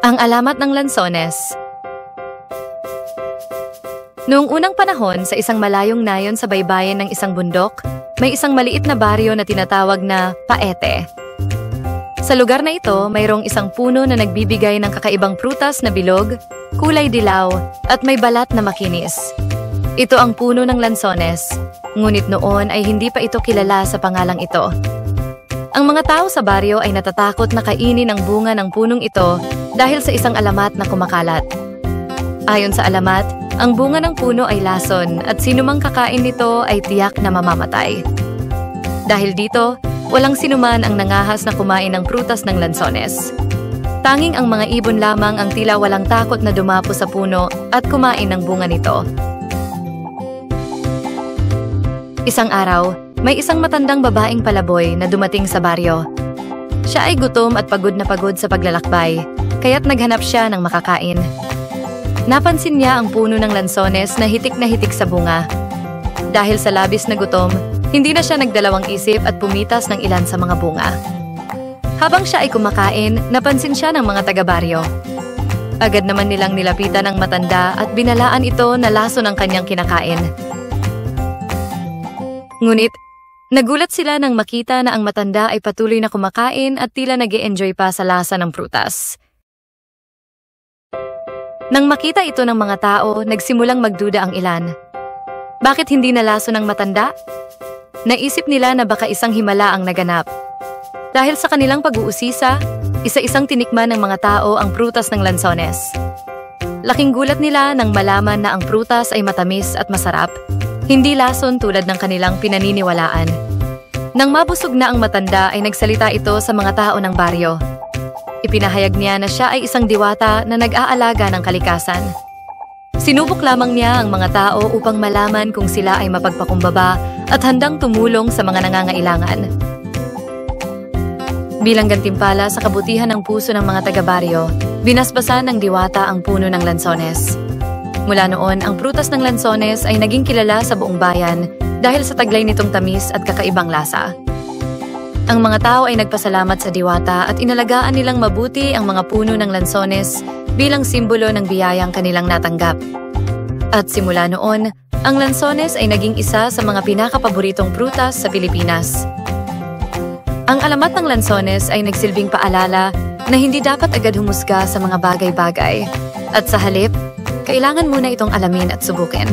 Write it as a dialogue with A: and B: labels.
A: Ang alamat ng lansones. Noong unang panahon sa isang malayong nayon sa baybayin ng isang bundok, may isang maliit na baryo na tinatawag na Paete. Sa lugar na ito, mayroong isang puno na nagbibigay ng kakaibang prutas na bilog, kulay dilaw, at may balat na makinis. Ito ang puno ng lansones, ngunit noon ay hindi pa ito kilala sa pangalang ito. Ang mga tao sa baryo ay natatakot na kainin ang bunga ng punong ito dahil sa isang alamat na kumakalat. Ayon sa alamat, ang bunga ng puno ay lason at sinumang kakain nito ay tiyak na mamamatay. Dahil dito, walang sinuman ang nangahas na kumain ng prutas ng lansones. Tanging ang mga ibon lamang ang tila walang takot na dumapo sa puno at kumain ng bunga nito. Isang araw, may isang matandang babaeng palaboy na dumating sa baryo. Siya ay gutom at pagod sa paglalakbay, kaya't naghanap siya ng makakain. Napansin niya ang puno ng lansones na hitik sa bunga. Dahil sa labis na gutom, hindi na siya nagdalawang isip at pumitas ng ilan sa mga bunga. Habang siya ay kumakain, napansin siya ng mga taga-baryo. Agad naman nilang nilapitan ang matanda at binalaan ito na laso ng kanyang kinakain. Ngunit, nagulat sila nang makita na ang matanda ay patuloy na kumakain at tila nag-e-enjoy pa sa lasa ng prutas. Nang makita ito ng mga tao, nagsimulang magduda ang ilan. Bakit hindi nalaso ng matanda? Naisip nila na baka isang himala ang naganap. Dahil sa kanilang pag-uusisa, isa-isang tinikman ng mga tao ang prutas ng lansones. Laking gulat nila nang malaman na ang prutas ay matamis at masarap, hindi lason tulad ng kanilang pinaniniwalaan. Nang mabusog na ang matanda ay nagsalita ito sa mga tao ng baryo. Ipinahayag niya na siya ay isang diwata na nag-aalaga ng kalikasan. Sinubok lamang niya ang mga tao upang malaman kung sila ay mapagpakumbaba at handang tumulong sa mga nangangailangan. Bilang gantimpala sa kabutihan ng puso ng mga taga-baryo, binasbasan ng diwata ang puno ng lansones. Mula noon, ang prutas ng lansones ay naging kilala sa buong bayan dahil sa taglay nitong tamis at kakaibang lasa. Ang mga tao ay nagpasalamat sa diwata at inalagaan nilang mabuti ang mga puno ng lansones bilang simbolo ng biyayang kanilang natanggap. At simula noon, ang lansones ay naging isa sa mga pinakapaboritong prutas sa Pilipinas. Ang alamat ng lansones ay nagsilbing paalala na hindi dapat agad humusga sa mga bagay-bagay. At sa halip, kailangan muna itong alamin at subukin.